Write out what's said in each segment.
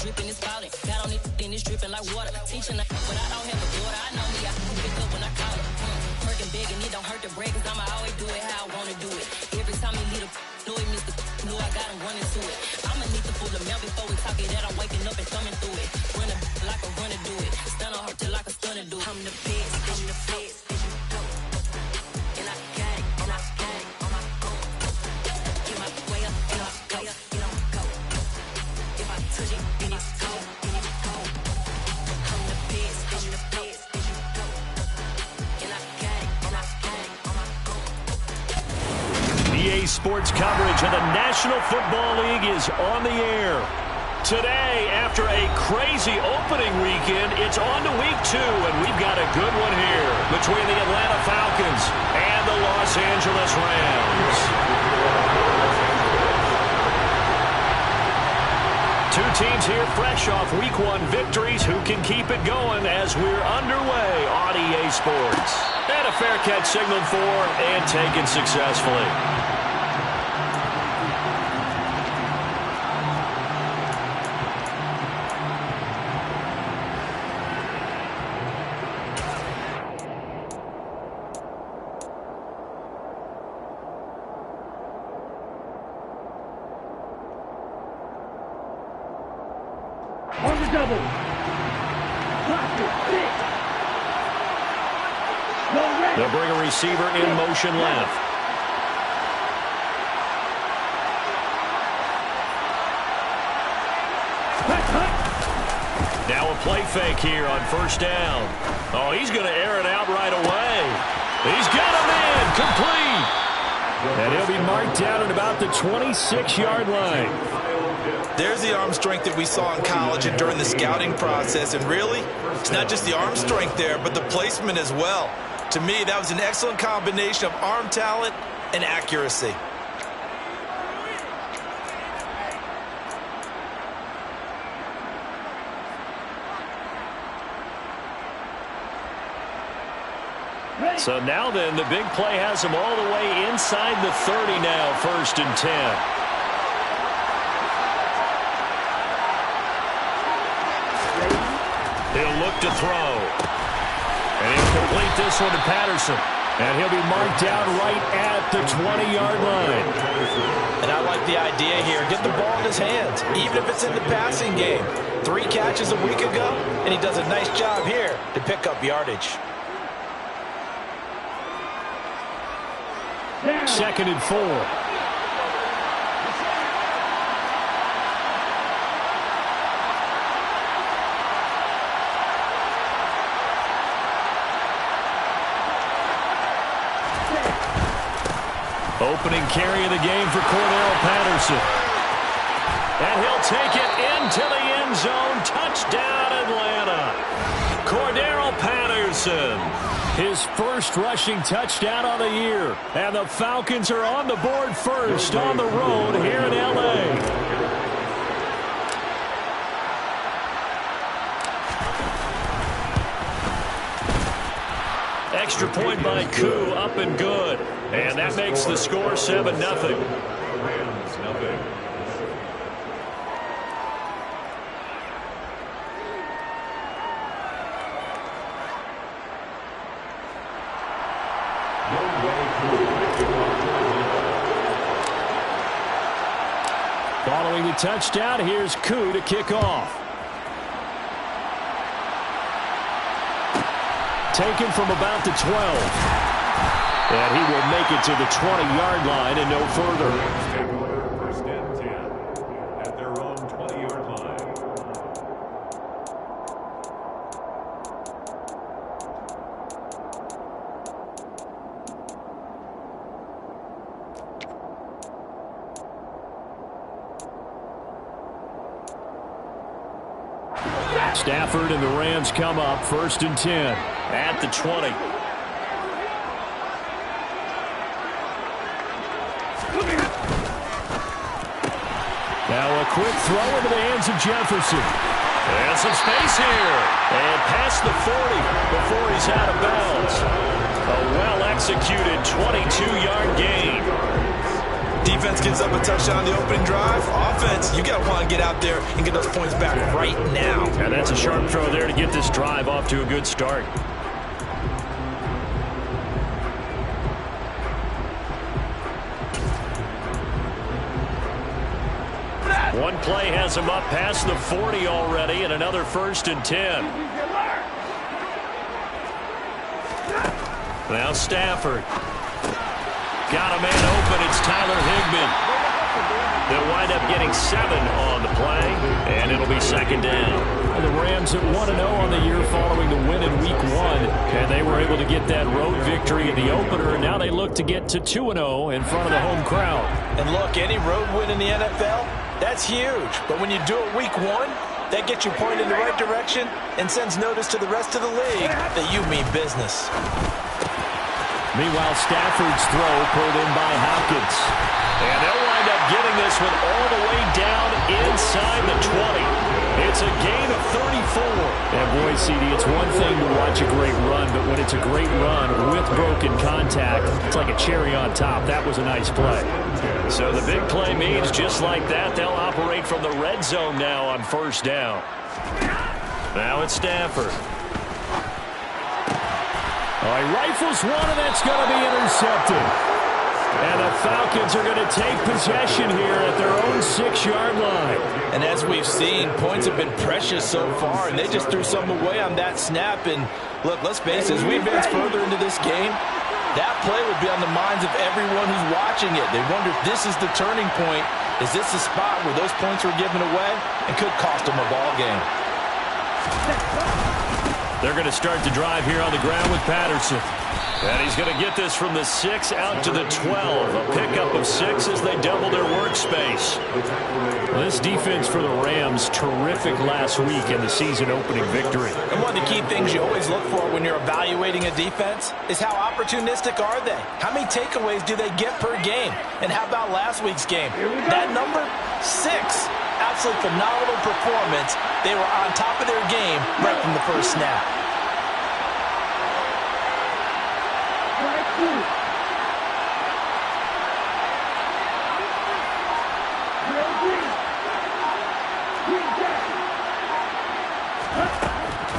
dripping, it's spouting. Got on it, then it's dripping like water. Teaching like, but I don't have a daughter. I know me, I pick up when I call it. Working big and it don't hurt to break, cause I'ma always do it how I wanna do it. Every time he lead a know he missed the know I got him running to it. I'ma need to pull the mail before we talk it that I'm waking up and thumbing through it. Run a like a runner do it. Stun on her till like a stunner do it. I'm the feds, I'm the feds. EA Sports coverage of the National Football League is on the air. Today, after a crazy opening weekend, it's on to week 2, and we've got a good one here between the Atlanta Falcons and the Los Angeles Rams. Two teams here fresh off week 1 victories who can keep it going as we're underway on EA Sports. And a fair catch signaled for and taken successfully. On the double. They'll bring a receiver in motion left. Now a play fake here on first down. Oh, he's going to air it out right away. He's got him in, complete. And he'll be marked down at about the 26-yard line. There's the arm strength that we saw in college and during the scouting process. And really, it's not just the arm strength there, but the placement as well. To me, that was an excellent combination of arm talent and accuracy. So now then, the big play has him all the way inside the 30 now, 1st and 10. He'll look to throw. And he'll complete this one to Patterson. And he'll be marked down right at the 20-yard line. And I like the idea here. Get the ball in his hands, even if it's in the passing game. 3 catches a week ago, and he does a nice job here to pick up yardage. 2nd and 4. Opening carry of the game for Cordell Patterson. And he'll take it into the end zone. Touchdown, Atlanta. Cordell Patterson. His first rushing touchdown on the year. And the Falcons are on the board first on the road here in L.A. Extra point by Koo, up and good. And that makes the score 7-0. Following the touchdown, here's Koo to kick off. Taken from about the 12. And he will make it to the 20-yard line and no further. First and 10 at their own 20-yard line. Stafford and the Rams come up 1st and 10 at the 20. Now a quick throw into the hands of Jefferson. And some space here. And past the 40 before he's out of bounds. A well-executed 22-yard gain. Defense gives up a touchdown on the opening drive. Offense, you got to want to get out there and get those points back right now. And that's a sharp throw there to get this drive off to a good start. One play has him up past the 40 already, and another 1st and 10. Now Stafford. Got a man open. It's Tyler Higbee. They'll wind up getting 7 on the play, and it'll be 2nd down. The Rams at 1-0 on the year following the win in Week 1, and they were able to get that road victory in the opener, and now they look to get to 2-0 in front of the home crowd. And look, any road win in the NFL, that's huge. But when you do it Week 1, that gets you pointed in the right direction and sends notice to the rest of the league that you mean business. Meanwhile, Stafford's throw pulled in by Hopkins. And they'll wind up getting this one all the way down inside the 20. It's a gain of 34. And boy, CD, it's one thing to watch a great run, but when it's a great run with broken contact, it's like a cherry on top. That was a nice play. So the big play means just like that, they'll operate from the red zone now on 1st down. Now it's Stafford. He rifles one, and that's going to be intercepted. And the Falcons are going to take possession here at their own 6-yard line. And as we've seen, points have been precious so far, and they just threw some away on that snap. And look, let's face it, as we advance further into this game, that play would be on the minds of everyone who's watching it. They wonder if this is the turning point. Is this the spot where those points were given away and could cost them a ball game? They're going to start the drive here on the ground with Patterson. And he's going to get this from the 6 out to the 12. A pickup of 6 as they double their workspace. Well, this defense for the Rams, terrific last week in the season-opening victory. And one of the key things you always look for when you're evaluating a defense is how opportunistic are they? How many takeaways do they get per game? And how about last week's game? That number, 6. Absolutely phenomenal performance. They were on top of their game right from the first snap.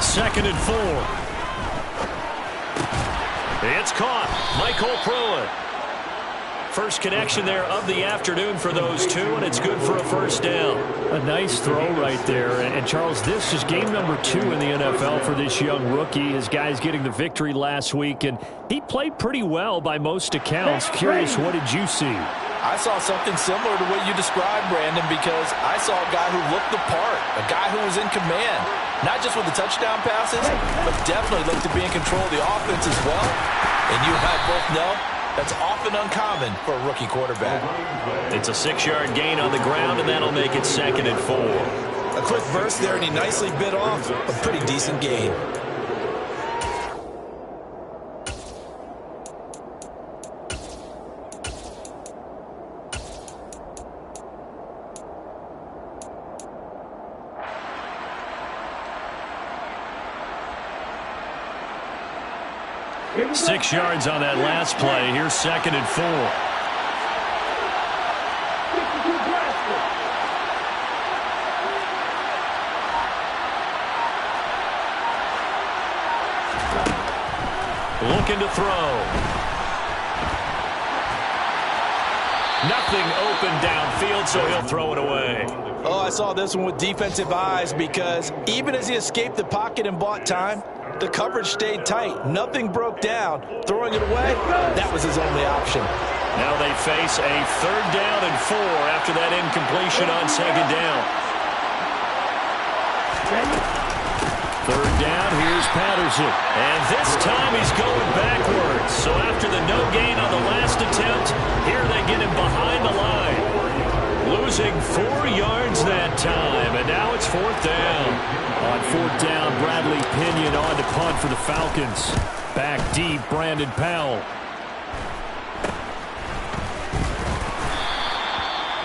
Second and 4. It's caught. Michael Pruitt. First connection there of the afternoon for those two, and it's good for a 1st down. A nice throw right there. And Charles, this is game number 2 in the NFL for this young rookie. His guys getting the victory last week, and he played pretty well by most accounts. Curious, what did you see? I saw something similar to what you described, Brandon, because I saw a guy who looked the part, a guy who was in command, not just with the touchdown passes, but definitely looked to be in control of the offense as well. And you and I both know that's often uncommon for a rookie quarterback. It's a 6-yard gain on the ground, and that'll make it 2nd and 4. A quick burst there, and he nicely bit off a pretty decent gain. Six yards on that last play. Here's 2nd and 4. Looking to throw. Nothing open downfield, so he'll throw it away. Oh, I saw this one with defensive eyes because even as he escaped the pocket and bought time, the coverage stayed tight. Nothing broke down. Throwing it away, that was his only option. Now they face a 3rd down and 4 after that incompletion on 2nd down. 3rd down, here's Patterson. And this time he's going backwards. So after the no gain on the last attempt, here they get him behind the line. Losing 4 yards that time, and now it's 4th down. On 4th down, Bradley Pinion on to punt for the Falcons. Back deep, Brandon Powell.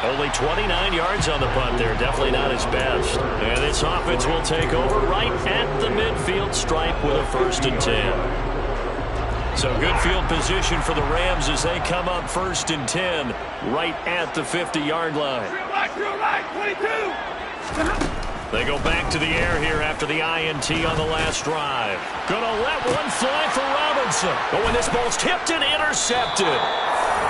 Only 29 yards on the punt there. Definitely not his best. And this offense will take over right at the midfield stripe with a 1st and 10. So good field position for the Rams as they come up 1st and 10 right at the 50-yard line. Right, 22. They go back to the air here after the INT on the last drive. Gonna let one fly for Robinson. But when this ball's tipped and intercepted.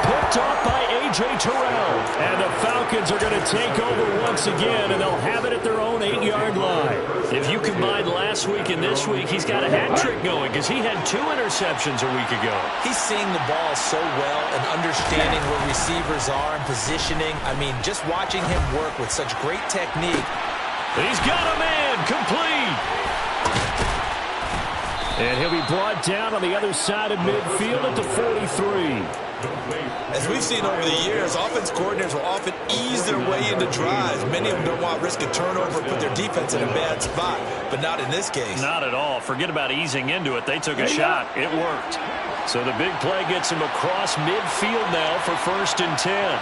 Picked off by A.J. Terrell. And the Falcons are going to take over once again, and they'll have it at their own 8-yard line. If you combine last week and this week, he's got a hat trick going because he had 2 interceptions a week ago. He's seeing the ball so well and understanding where receivers are and positioning. I mean, just watching him work with such great technique. He's got a man complete. And he'll be brought down on the other side of midfield at the 43. As we've seen over the years, offense coordinators will often ease their way into drives. Many of them don't want to risk a turnover or put their defense in a bad spot, but not in this case. Not at all. Forget about easing into it. They took a shot. It worked. So the big play gets him across midfield now for 1st and 10.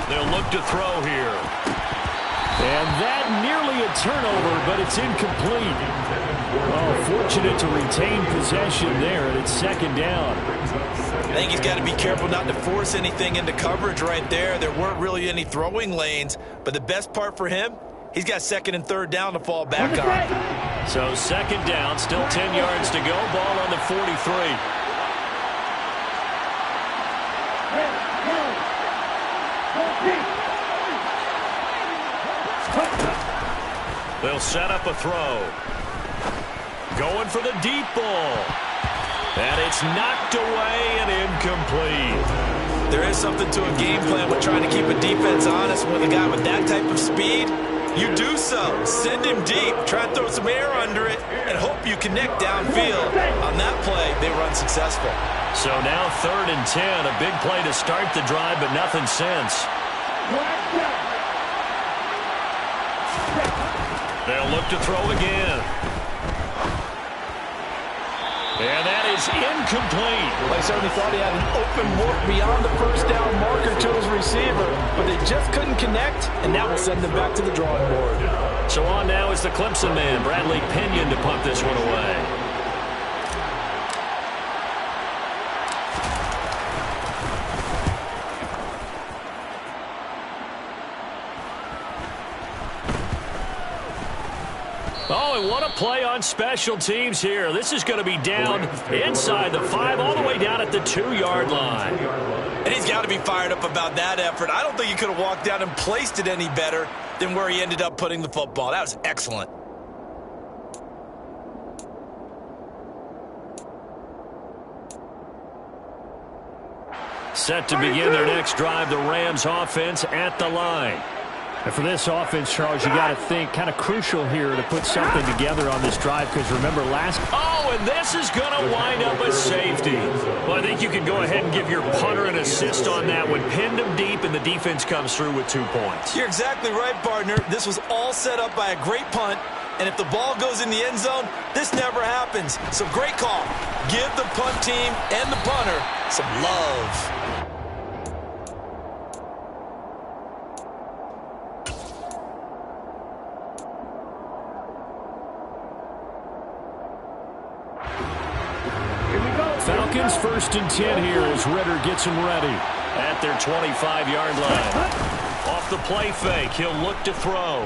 They'll look to throw here. And that nearly a turnover, but it's incomplete. Oh, fortunate to retain possession there, and it's 2nd down. I think he's got to be careful not to force anything into coverage right there. There weren't really any throwing lanes, but the best part for him, he's got 2nd and 3rd down to fall back on. So 2nd down, still 10 yards to go, ball on the 43. They'll set up a throw. Going for the deep ball. And it's knocked away and incomplete. There is something to a game plan with trying to keep a defense honest. With a guy with that type of speed, you do so. Send him deep. Try to throw some air under it and hope you connect downfield. On that play, they were unsuccessful. So now 3rd and 10. A big play to start the drive, but nothing since. They'll look to throw again. And that is incomplete. Well, I certainly thought he had an open look beyond the 1st down marker to his receiver, but they just couldn't connect, and that will send them back to the drawing board. So on now is the Clemson man, Bradley Pinion, to punt this one away. Oh, and what a play on special teams here. This is going to be down inside the 5, all the way down at the 2-yard line. And he's got to be fired up about that effort. I don't think he could have walked down and placed it any better than where he ended up putting the football. That was excellent. Set to begin their next drive, the Rams offense at the line. And for this offense, Charles, you got to think kind of crucial here to put something together on this drive because remember last... Oh, and this is going to wind up a safety. Well, I think you can go ahead and give your punter an assist on that one. Pinned him deep, and the defense comes through with 2 points. You're exactly right, partner. This was all set up by a great punt, and if the ball goes in the end zone, this never happens. So great call. Give the punt team and the punter some love. Falcons 1st and 10 here as Ritter gets them ready at their 25-yard line. Off the play fake, he'll look to throw.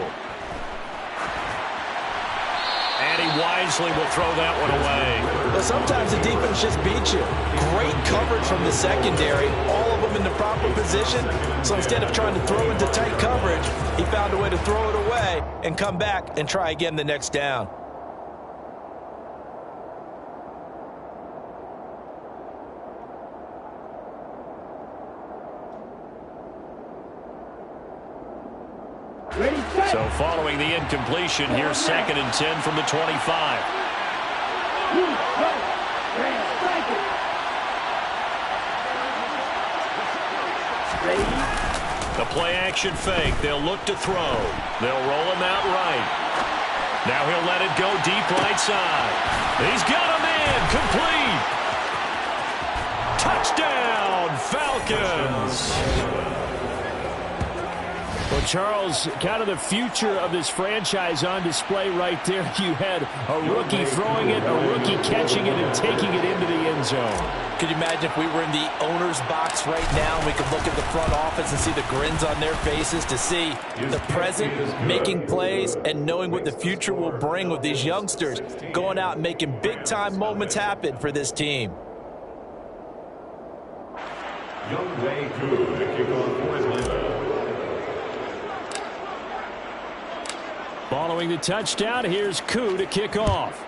And he wisely will throw that one away. Well, sometimes the defense just beats you. Great coverage from the secondary, all of them in the proper position. So instead of trying to throw into tight coverage, he found a way to throw it away and come back and try again the next down. So following the incompletion, here's 2nd and 10 from the 25. The play action fake. They'll look to throw. They'll roll him out right. Now he'll let it go deep right side. He's got a man complete. Touchdown, Falcons. Well, Well, Charles, kind of the future of this franchise on display right there. You had a rookie throwing it, a rookie catching it, and taking it into the end zone. Could you imagine if we were in the owner's box right now and we could look at the front office and see the grins on their faces, to see the present making plays and knowing what the future will bring with these youngsters going out and making big-time moments happen for this team. Younghoe Koo to kick off for Atlanta. Following the touchdown, here's Koo to kick off.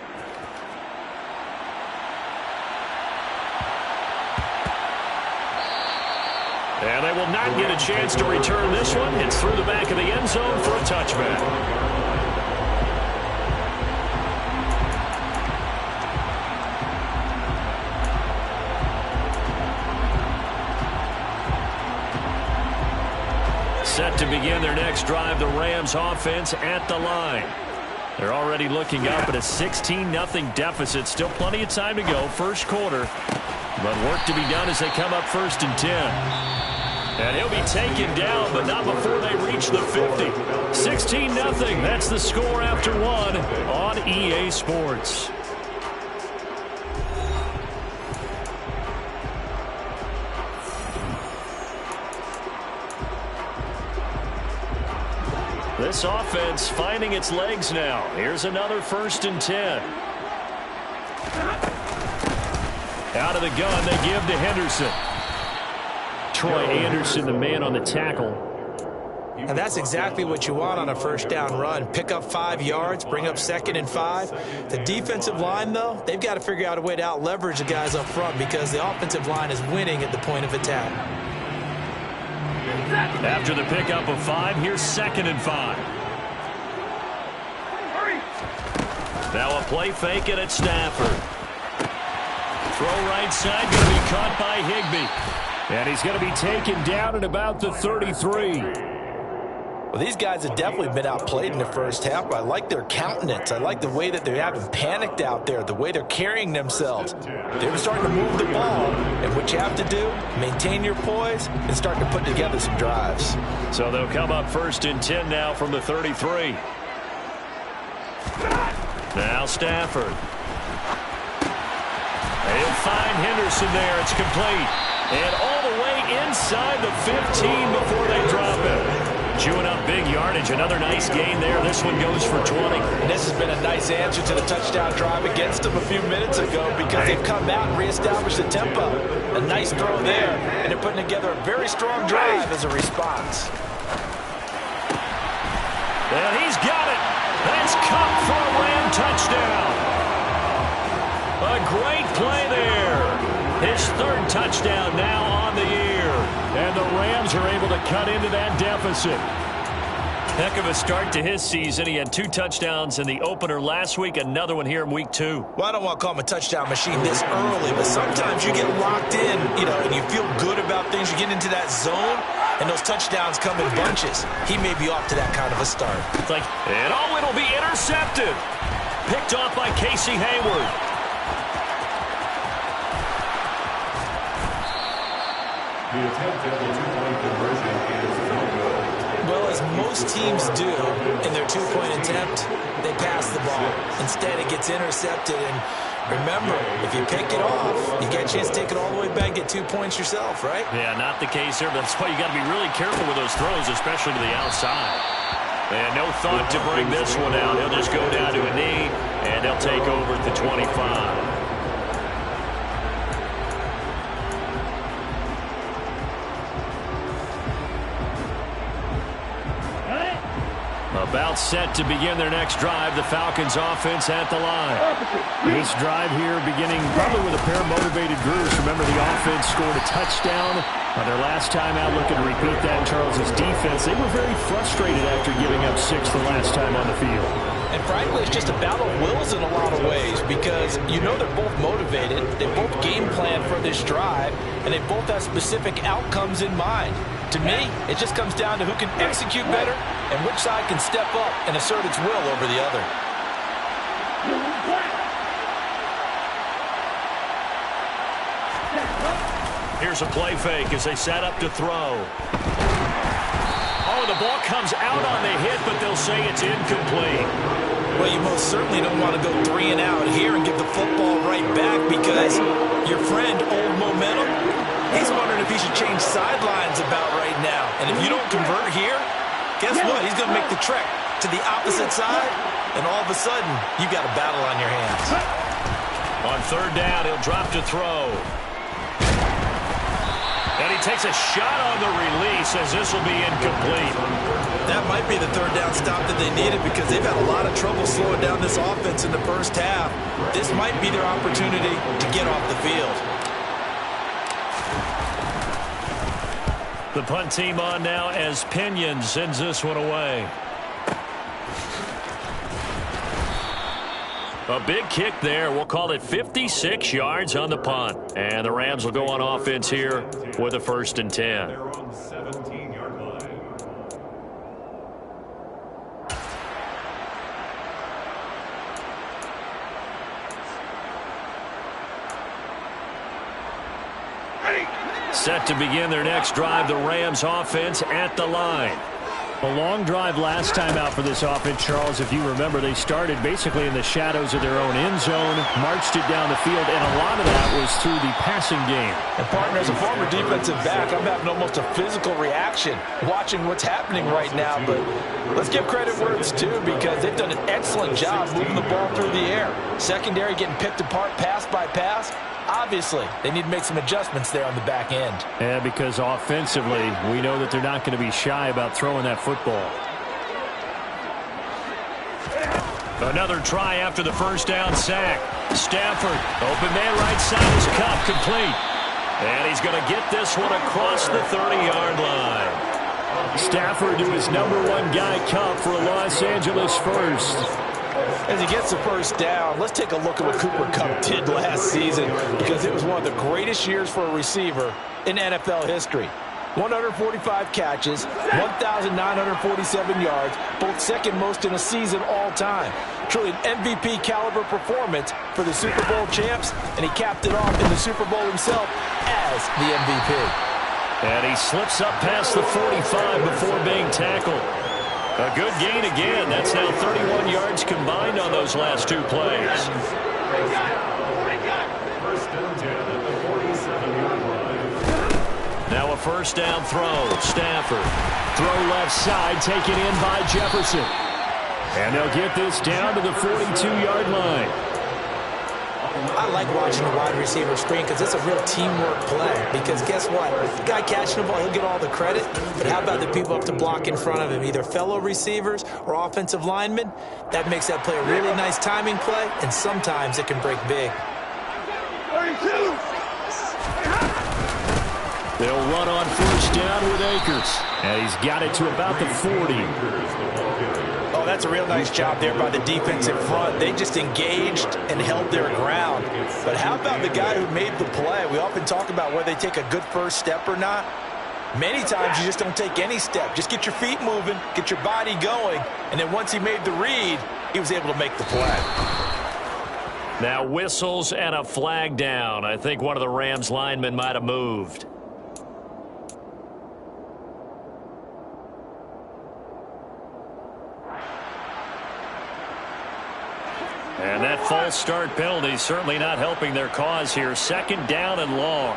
And they will not get a chance to return this one. It's through the back of the end zone for a touchback. Set to begin their next drive, the Rams offense at the line. They're already looking up at a 16-0 deficit. Still plenty of time to go, first quarter. But work to be done as they come up 1st and 10. And he'll be taken down, but not before they reach the 50. 16-0. That's the score after one on EA Sports. This offense finding its legs now. Here's another 1st and 10. Out of the gun, they give to Henderson. Troy Anderson, the man on the tackle. And that's exactly what you want on a first down run. Pick up 5 yards, bring up 2nd and 5. The defensive line, though, they've got to figure out a way to out-leverage the guys up front because the offensive line is winning at the point of attack. After the pickup of 5, here's 2nd and 5. Now a play fake it at Stafford. Throw right side, going to be caught by Higbee. And he's going to be taken down at about the 33. Well, these guys have definitely been outplayed in the first half, but I like their countenance. I like the way that they haven't panicked out there, the way they're carrying themselves. They're starting to move the ball, and what you have to do, maintain your poise and start to put together some drives. So they'll come up 1st and 10 now from the 33. Now Stafford. They'll find Henderson there. It's complete. And all the way inside the 15 before they drop it. Chewing up big yardage. Another nice gain there. This one goes for 20. And this has been a nice answer to the touchdown drive against them a few minutes ago because they've come out and reestablished the tempo. A nice throw there, and they're putting together a very strong drive as a response. And he's got it. That's Kupp for a Ram touchdown. A great play there. His 3rd touchdown now on the year. And the Rams are able to cut into that deficit. Heck of a start to his season. He had 2 touchdowns in the opener last week, another one here in week 2. Well, I don't want to call him a touchdown machine this early, but sometimes you get locked in, and you feel good about things. You get into that zone, and those touchdowns come in bunches. He may be off to that kind of a start. And it'll be intercepted. Picked off by Casey Hayward. The attempt at the two-point conversion is no good. Well, as most teams do in their two-point attempt, they pass the ball. Instead, it gets intercepted. And remember, if you pick it off, you get a chance to take it all the way back and get 2 points yourself, right? Yeah, not the case here. That's why you got to be really careful with those throws, especially to the outside. And no thought to bring this one out. He'll just go down to a knee, and they'll take over at the 25. About set to begin their next drive. The Falcons offense at the line. This drive here beginning probably with a pair of motivated groups. Remember, the offense scored a touchdown on their last time out. Looking to repeat that in Charles's defense. They were very frustrated after giving up 6 the last time on the field. And frankly, it's just a battle of wills in a lot of ways because they're both motivated. They both game plan for this drive, and they both have specific outcomes in mind. To me, it just comes down to who can execute better and which side can step up and assert its will over the other. Here's a play fake as they set up to throw. Oh, the ball comes out on the hit, but they'll say it's incomplete. Well, you most certainly don't want to go 3 and out here and give the football right back because your friend, Old Momentum, he's wondering if he should change sidelines about right now. And if you don't convert here, guess what? He's going to make the trek to the opposite side, and all of a sudden, you got a battle on your hands. On third down, he'll drop to throw. And he takes a shot on the release as this will be incomplete. That might be the third down stop that they needed because they've had a lot of trouble slowing down this offense in the first half. This might be their opportunity to get off the field. The punt team on now as Pinion sends this one away. A big kick there. We'll call it 56 yards on the punt. And the Rams will go on offense here with a 1st and 10. They're on the 17-yard line. Set to begin their next drive, the Rams offense at the line. A long drive last time out for this offense, Charles. If you remember, they started basically in the shadows of their own end zone, marched it down the field, and a lot of that was through the passing game. And, partner, as a former defensive back, I'm having almost a physical reaction watching what's happening right now. But let's give credit where it's due because they've done an excellent job moving the ball through the air. Secondary getting picked apart pass by pass. Obviously, they need to make some adjustments there on the back end. Yeah, because offensively, we know that they're not going to be shy about throwing that football. Another try after the first down sack. Stafford, open man right side is Kupp, complete. And he's going to get this one across the 30-yard line. Stafford to his #1 guy, Kupp, for a Los Angeles first. As he gets the first down, let's take a look at what Cooper Kupp did last season because it was one of the greatest years for a receiver in NFL history. 145 catches, 1,947 yards, both second most in a season all time. Truly an MVP caliber performance for the Super Bowl champs, and he capped it off in the Super Bowl himself as the MVP. And he slips up past the 45 before being tackled. A good gain again. That's now 31 yards combined on those last 2 plays. First and 10 at the 47-yard line. Now a first down throw. Stafford. Throw left side, taken in by Jefferson. And they'll get this down to the 42-yard line. I like watching the wide receiver screen because it's a real teamwork play. Because guess what? The guy catching the ball, he'll get all the credit. But how about the people up to block in front of him, either fellow receivers or offensive linemen? That makes that play a really nice timing play, and sometimes it can break big. 32. They'll run on first down with Akers. And he's got it to about the 40. Oh, that's a real nice job there by the defensive front. They just engaged and held their ground. But how about the guy who made the play? We often talk about whether they take a good first step or not. Many times you just don't take any step. Just get your feet moving, get your body going, and then once he made the read, he was able to make the play. Now whistles and a flag down. I think one of the Rams linemen might have moved. And that false start penalty certainly not helping their cause here. Second down and long.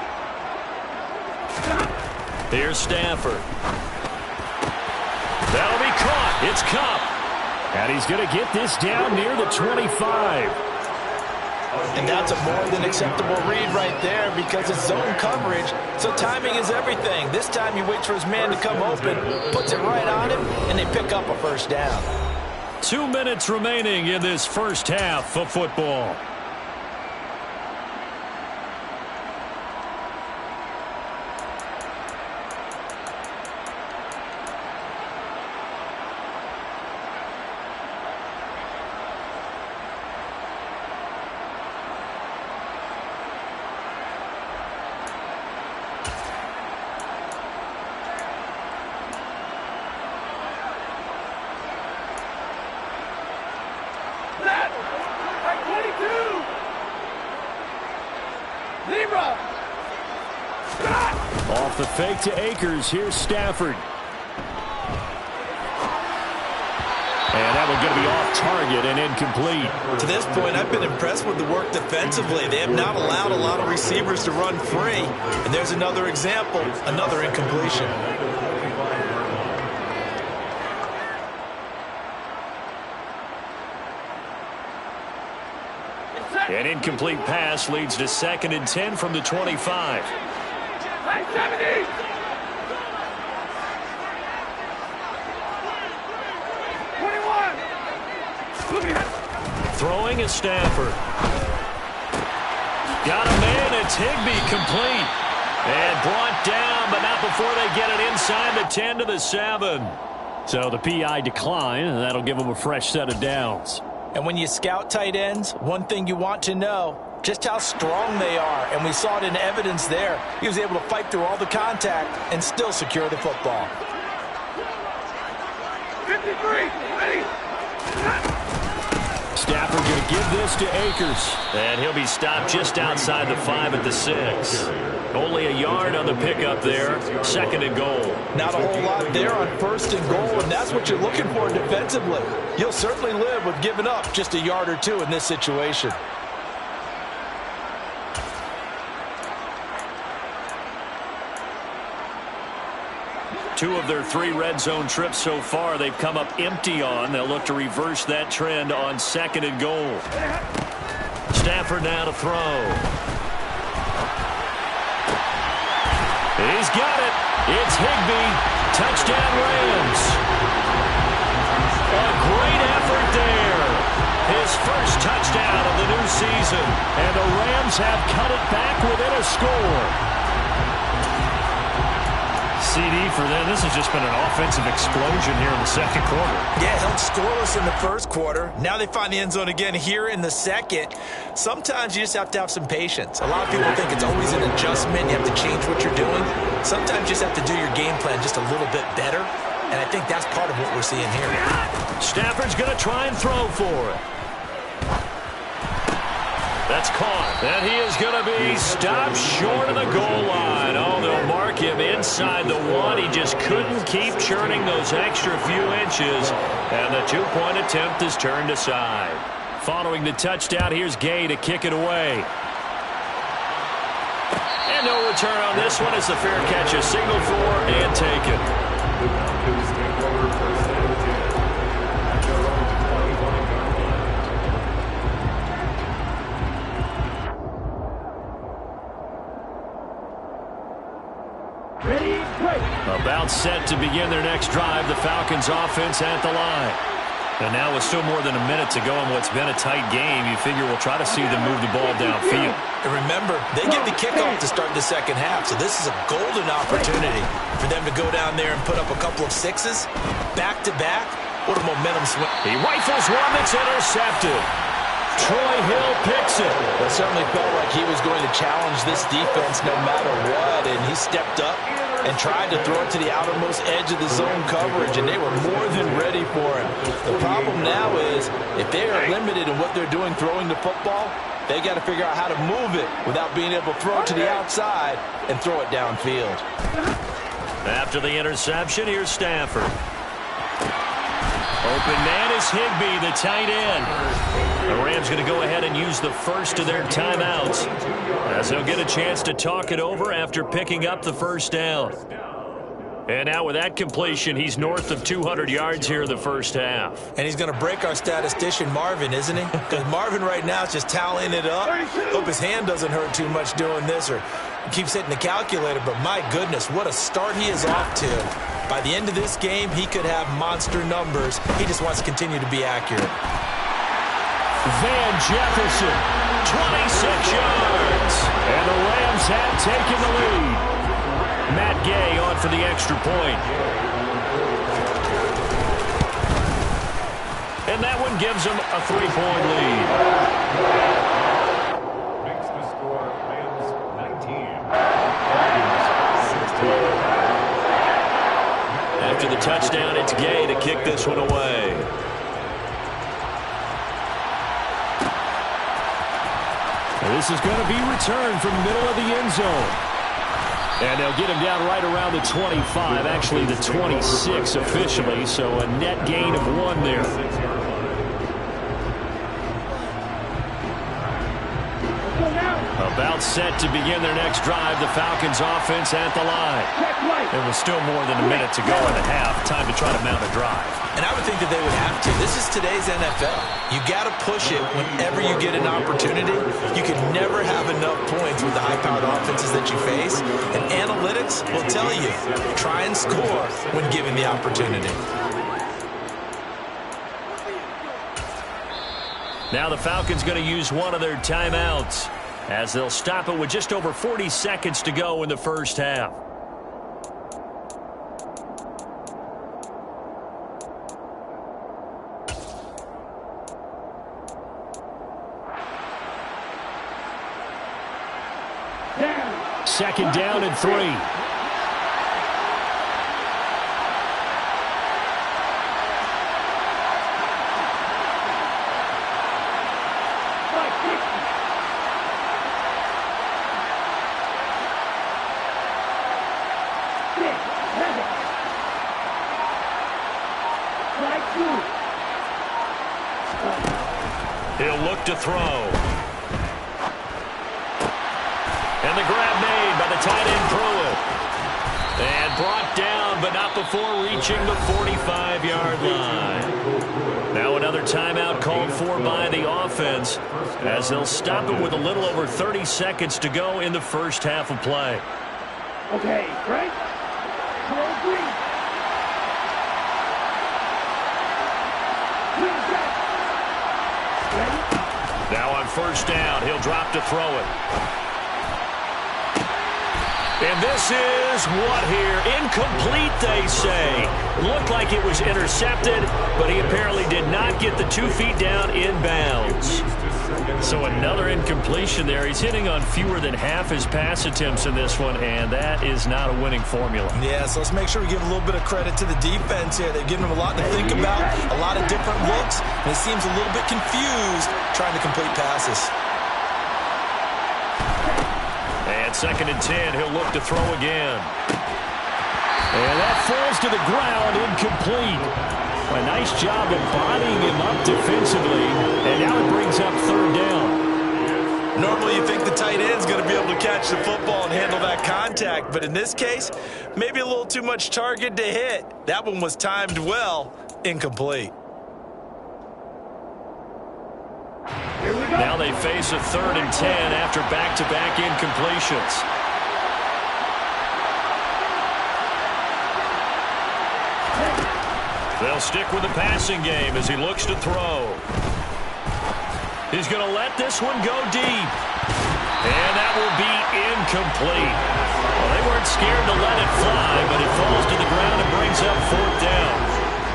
Here's Stafford. That'll be caught. It's Kupp. And he's going to get this down near the 25. And that's a more than acceptable read right there because it's zone coverage, so timing is everything. This time he waits for his man to come open, puts it right on him, and they pick up a first down. 2 minutes remaining in this first half of football. Off the fake to Akers. Here's Stafford. going to be off target and incomplete. To this point, I've been impressed with the work defensively. They have not allowed a lot of receivers to run free. And there's another example, another incompletion. An incomplete pass leads to 2nd and 10 from the 25. Throwing is Stafford. Got a man. It's Higbee, complete. And brought down, but not before they get it inside the 10 to the 7. So the PI decline, and that'll give them a fresh set of downs. And when you scout tight ends, one thing you want to know, just how strong they are. And we saw it in evidence there. He was able to fight through all the contact and still secure the football. 53, ready. Stafford going to give this to Akers. And he'll be stopped just outside the 5 at the 6. Only a yard on the pickup there. 2nd and goal. Not a whole lot there on 1st and goal, and that's what you're looking for defensively. You'll certainly live with giving up just a yard or two in this situation. Two of their 3 red zone trips so far they've come up empty on. They'll look to reverse that trend on 2nd and goal. Stafford now to throw. He's got it. It's Higbee. Touchdown Rams. A great effort there. His first touchdown of the new season. And the Rams have cut it back within a score. CD for them. This has just been an offensive explosion here in the 2nd quarter. Yeah, held scoreless in the 1st quarter. Now they find the end zone again here in the 2nd. Sometimes you just have to have some patience. A lot of people think it's always an adjustment. You have to change what you're doing. Sometimes you just have to do your game plan just a little bit better. And I think that's part of what we're seeing here. Stafford's going to try and throw for it. That's caught. And he is going to be stopped short of the goal line. Oh, they'll mark him inside the 1. He just couldn't keep churning those extra few inches. And the 2-point attempt is turned aside. Following the touchdown, here's Gay to kick it away. And no return on this one as the fair catch is signaled for and taken. About set to begin their next drive, the Falcons offense at the line. And now with still more than a minute to go in what's been a tight game, you figure we'll try to see them move the ball downfield. And remember, they get the kickoff to start the 2nd half, so this is a golden opportunity for them to go down there and put up a couple of 6s. Back-to-back, what a momentum swing. He rifles one that's intercepted. Troy Hill picks it. It certainly felt like he was going to challenge this defense no matter what, and he stepped up and tried to throw it to the outermost edge of the zone coverage, and they were more than ready for him. The problem now is if they are limited in what they're doing throwing the football, they got to figure out how to move it without being able to throw it to the outside and throw it downfield. After the interception, here's Stafford. Open man is Higbee, the tight end. The Rams going to go ahead and use the first of their timeouts as they'll get a chance to talk it over after picking up the 1st down. And now with that completion, he's north of 200 yards here in the 1st half. And he's going to break our statistician, Marvin, isn't he? Because Marvin right now is just tallying it up. Hope his hand doesn't hurt too much doing this or keeps hitting the calculator. But my goodness, what a start he is off to. By the end of this game, he could have monster numbers. He just wants to continue to be accurate. Van Jefferson, 26 yards. And the Rams have taken the lead. Matt Gay on for the extra point. And that one gives him a 3-point lead. Makes the score Rams 19. After the touchdown, it's Gay to kick this one away. This is going to be returned from the middle of the end zone. And they'll get him down right around the 25, actually the 26 officially, so a net gain of 1 there. About set to begin their next drive, the Falcons offense at the line. There was still more than a minute to go in the half. Time to try to mount a drive. And I would think that they would have to. This is today's NFL. You got to push it whenever you get an opportunity. You can never have enough points with the high-powered offenses that you face. And analytics will tell you, try and score when given the opportunity. Now the Falcons going to use one of their timeouts as they'll stop it with just over 40 seconds to go in the first half. Second down and 3. He'll look to throw. And the grab made by the tight end Pruitt. And brought down, but not before reaching the 45-yard line. Now another timeout called for by the offense as they'll stop it with a little over 30 seconds to go in the first half of play. Okay, right? Now on first down, he'll drop to throw it. And this is what here? Incomplete, they say. Looked like it was intercepted, but he apparently did not get the 2 feet down in bounds. So another incompletion there. He's hitting on fewer than half his pass attempts in this one, and that is not a winning formula. Yeah, so let's make sure we give a little bit of credit to the defense here. They've given him a lot to think about, a lot of different looks, and he seems a little bit confused trying to complete passes. And second and 10, he'll look to throw again. And that falls to the ground, incomplete. A nice job of bodying him up defensively, and now it brings up third down. Normally you think the tight end's going to be able to catch the football and handle that contact, but in this case, maybe a little too much target to hit. That one was timed well, incomplete. Now they face a third and 10 after back-to-back incompletions. They'll stick with the passing game as he looks to throw. He's going to let this one go deep. And that will be incomplete. Well, they weren't scared to let it fly, but it falls to the ground and brings up fourth down.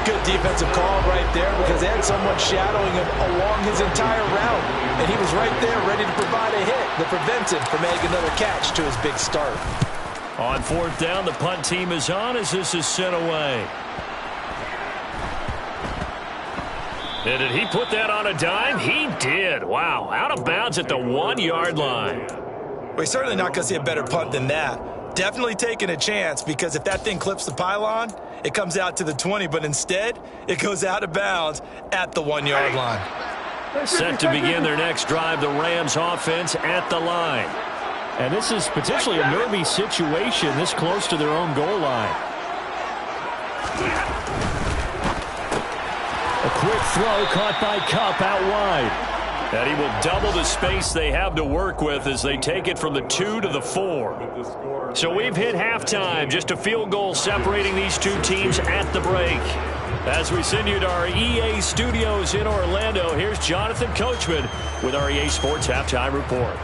Good defensive call right there because they had someone shadowing him along his entire route. And he was right there ready to provide a hit that prevents him from making another catch to his big start. On fourth down, the punt team is on as this is sent away. And did he put that on a dime? He did. Wow, out of bounds at the 1-yard line. We're certainly not going to see a better punt than that. Definitely taking a chance because if that thing clips the pylon, it comes out to the 20, but instead, it goes out of bounds at the 1-yard line. Set to begin their next drive, the Rams offense at the line. And this is potentially a nervy situation this close to their own goal line. A quick throw caught by Kupp out wide. And he will double the space they have to work with as they take it from the 2 to the 4. So we've hit halftime. Just a field goal separating these two teams at the break. As we send you to our EA studios in Orlando, here's Jonathan Coachman with our EA Sports Halftime Report.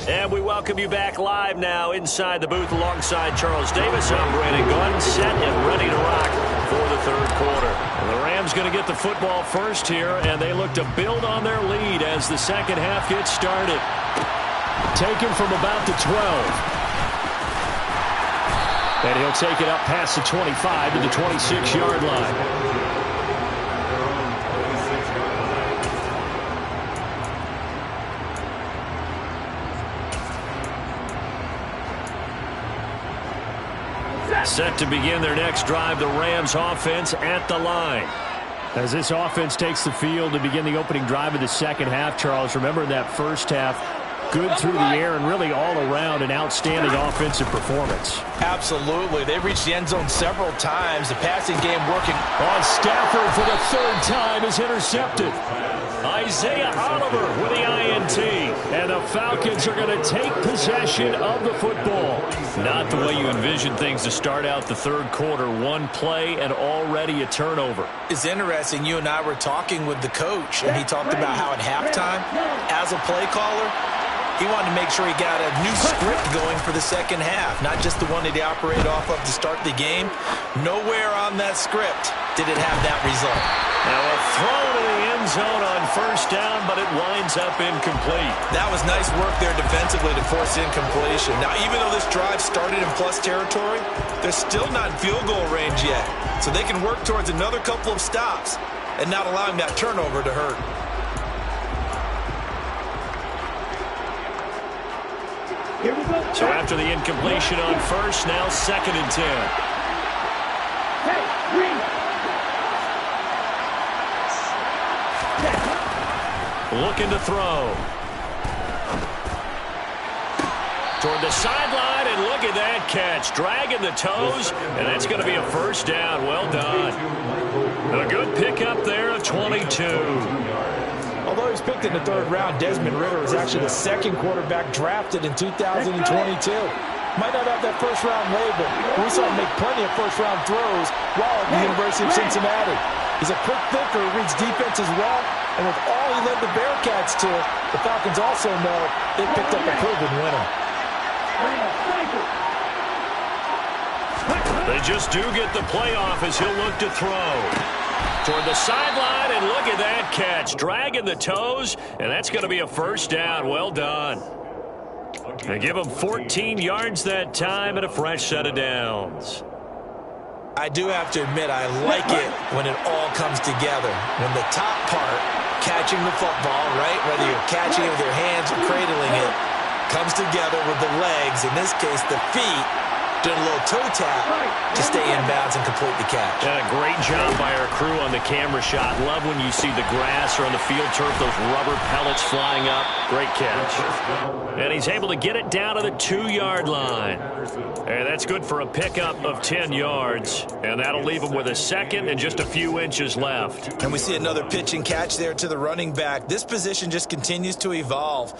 And we welcome you back live now inside the booth alongside Charles Davis. I'm Brandon Gunn, set and ready to rock for the third quarter. And the Rams going to get the football first here, and they look to build on their lead as the second half gets started. Taken from about the 12. And he'll take it up past the 25 to the 26-yard line. Set to begin their next drive, the Rams offense at the line. As this offense takes the field to begin the opening drive of the second half, Charles, remember in that first half, good through the air and really all around an outstanding offensive performance. Absolutely. They reached the end zone several times. The passing game working. On Stafford for the third time is intercepted. Isaiah Oliver with the INT. And the Falcons are going to take possession of the football. Not the way you envision things to start out the third quarter. One play and already a turnover. It's interesting. You and I were talking with the coach, and he talked about how at halftime, as a play caller, he wanted to make sure he got a new script going for the second half, not just the one that he operated off of to start the game. Nowhere on that script did it have that result. Now a throw to the end zone on first down, but it winds up incomplete. That was nice work there defensively to force incompletion. Now, even though this drive started in plus territory, they're still not in field goal range yet. So they can work towards another couple of stops and not allowing that turnover to hurt. Here we go. So after the incompletion on first, now 2nd and 10. Hey, green. Looking to throw. Toward the sideline, and look at that catch. Dragging the toes, and that's going to be a first down. Well done. A good pickup there of 22. Although he was picked in the third round, Desmond Ridder was actually the second quarterback drafted in 2022. Might not have that first-round label, but we saw him make plenty of first-round throws while at the University of Cincinnati. He's a quick thinker, reads defenses well, and with all he led the Bearcats to, the Falcons also know they picked up a proven winner. They just do get the playoff as he'll look to throw. Toward the sideline, and look at that catch. Dragging the toes, and that's going to be a first down. Well done. They give him 14 yards that time and a fresh set of downs. I do have to admit, I like it when it all comes together. When the top part, catching the football, right, whether you're catching it with your hands or cradling it, comes together with the legs, in this case the feet, doing a little toe tap to stay in bounds and complete the catch. And a great job by our crew on the camera shot. Love when you see the grass or on the field turf, those rubber pellets flying up. Great catch. And he's able to get it down to the 2-yard line. And that's good for a pickup of 10 yards. And that'll leave him with a second and just a few inches left. And we see another pitch and catch there to the running back. This position just continues to evolve.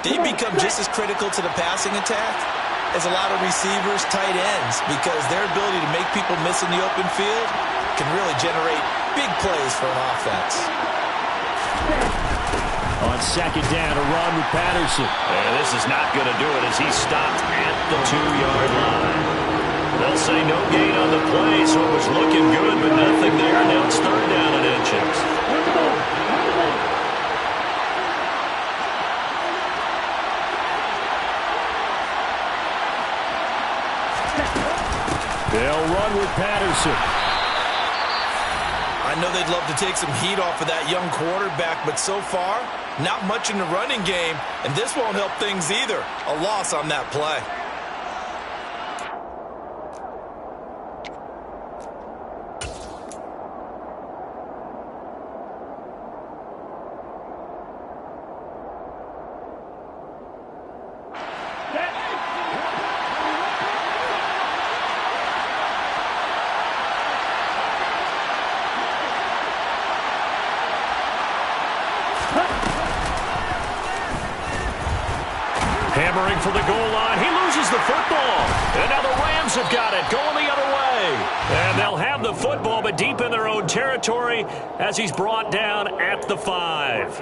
They become just as critical to the passing attack as a lot of receivers, tight ends, because their ability to make people miss in the open field can really generate big plays for an offense. On second down, a run with Patterson. And this is not going to do it as he's stopped at the 2-yard line. They'll say no gain on the play, so it was looking good, but nothing there. Now it's 3rd down and inches. They'll run with Patterson. I know they'd love to take some heat off of that young quarterback, but so far, not much in the running game, and this won't help things either. A loss on that play. Hammering for the goal line. He loses the football. And now the Rams have got it, going the other way. And they'll have the football, but deep in their own territory as he's brought down at the 5.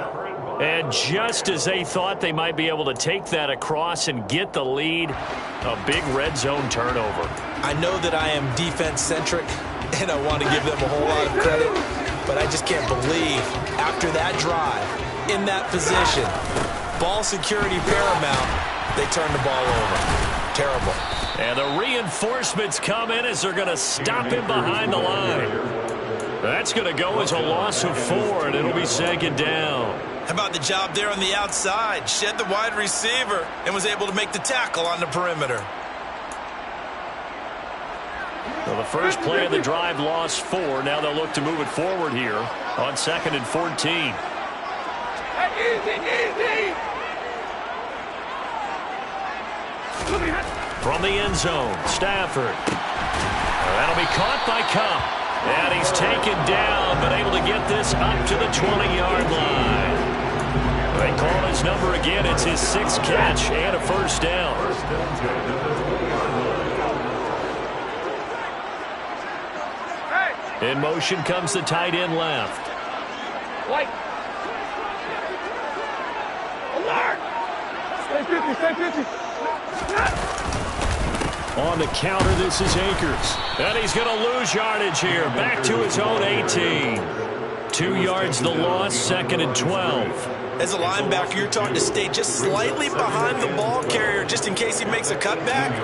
And just as they thought they might be able to take that across and get the lead, a big red zone turnover. I know that I am defense-centric, and I want to give them a whole lot of credit, but I just can't believe after that drive, in that position, ball security paramount, they turn the ball over. Terrible. And the reinforcements come in as they're going to stop him behind the line. That's going to go as a loss of 4, and it'll be 2nd down. How about the job there on the outside? Shed the wide receiver and was able to make the tackle on the perimeter. Well, the first play of the drive lost 4. Now they'll look to move it forward here on 2nd and 14. From the end zone, Stafford. That'll be caught by Kupp. And he's taken down, but able to get this up to the 20-yard line. They call his number again. It's his 6th catch and a first down. In motion comes the tight end left. White. Alert. Stay 50, stay 50. On the counter, this is Akers. And he's going to lose yardage here. Back to his own 18. 2 yards the loss, 2nd and 12. As a linebacker, you're taught to stay just slightly behind the ball carrier just in case he makes a cutback.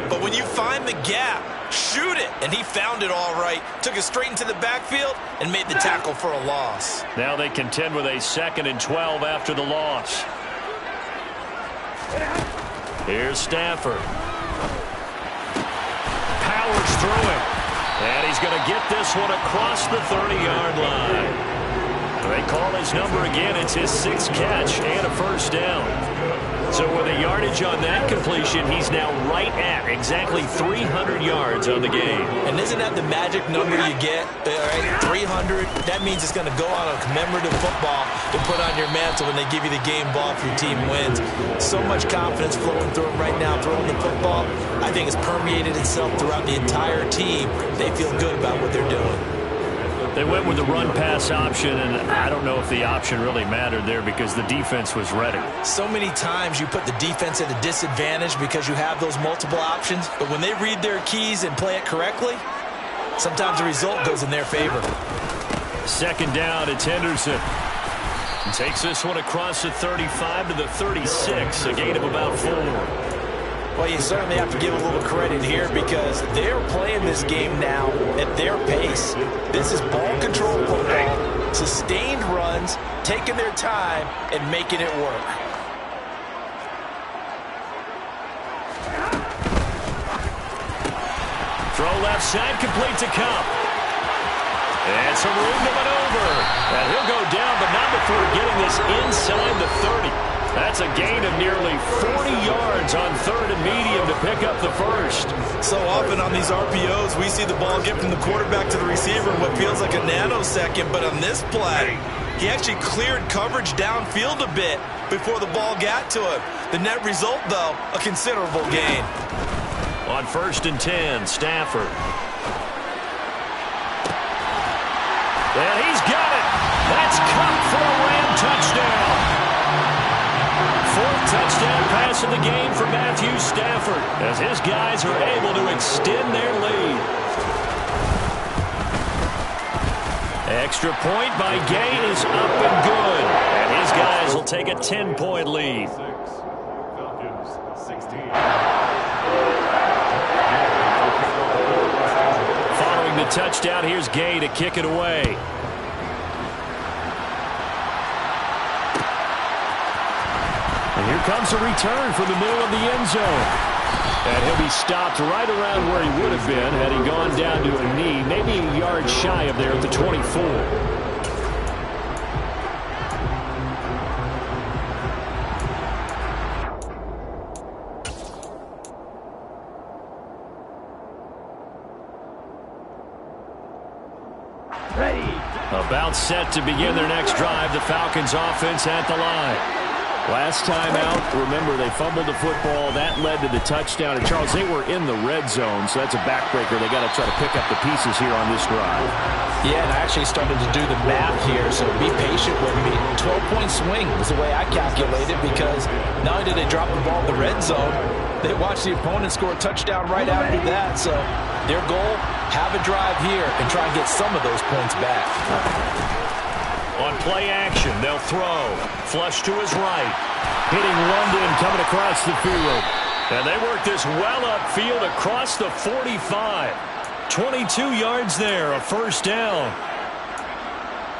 But when you find the gap, shoot it. And he found it all right. Took it straight into the backfield and made the tackle for a loss. Now they contend with a 2nd and 12 after the loss. Here's Stafford. Powers through it. And he's going to get this one across the 30-yard line. They call his number again. It's his 6th catch and a first down. So with a yardage on that completion, he's now right at exactly 300 yards on the game. And isn't that the magic number you get? Right? 300. That means it's going to go on a commemorative football to put on your mantle when they give you the game ball if your team wins. So much confidence flowing through him right now, throwing the football. I think it's permeated itself throughout the entire team. They feel good about what they're doing. They went with the run-pass option, and I don't know if the option really mattered there because the defense was ready. So many times you put the defense at a disadvantage because you have those multiple options, but when they read their keys and play it correctly, sometimes the result goes in their favor. 2nd down, it's Henderson. And takes this one across the 35 to the 36, a gain of about 4. Well, you certainly have to give a little credit here because they're playing this game now at their pace. This is ball control football, sustained runs, taking their time, and making it work. Throw left side, complete to Kupp. And some room to maneuver. And he'll go down, but not before getting this inside the 30. That's a gain of nearly 40 yards on 3rd and medium to pick up the first. So often on these RPOs, we see the ball get from the quarterback to the receiver in what feels like a nanosecond. But on this play, he actually cleared coverage downfield a bit before the ball got to him. The net result, though, a considerable gain. On 1st and 10, Stafford. And he's got it. That's Kupp for a Ram touchdown. 4th touchdown pass of the game for Matthew Stafford as his guys are able to extend their lead. Extra point by Gay is up and good. And his guys will take a 10-point lead. Falcons 16. Following the touchdown, here's Gay to kick it away. And here comes a return from the middle of the end zone. And he'll be stopped right around where he would have been had he gone down to a knee, maybe a yard shy of there at the 24. About set to begin their next drive. The Falcons offense at the line. Last time out, remember, they fumbled the football. That led to the touchdown. And, Charles, they were in the red zone, so that's a backbreaker. They got to try to pick up the pieces here on this drive. Yeah, and I actually started to do the math here, so be patient with me. 12-point swing was the way I calculated because not only did they drop the ball in the red zone, they watched the opponent score a touchdown right after that. So their goal, have a drive here and try and get some of those points back. On play action, they'll throw. Flush to his right. Hitting London coming across the field. And they work this well upfield across the 45. 22 yards there, a first down.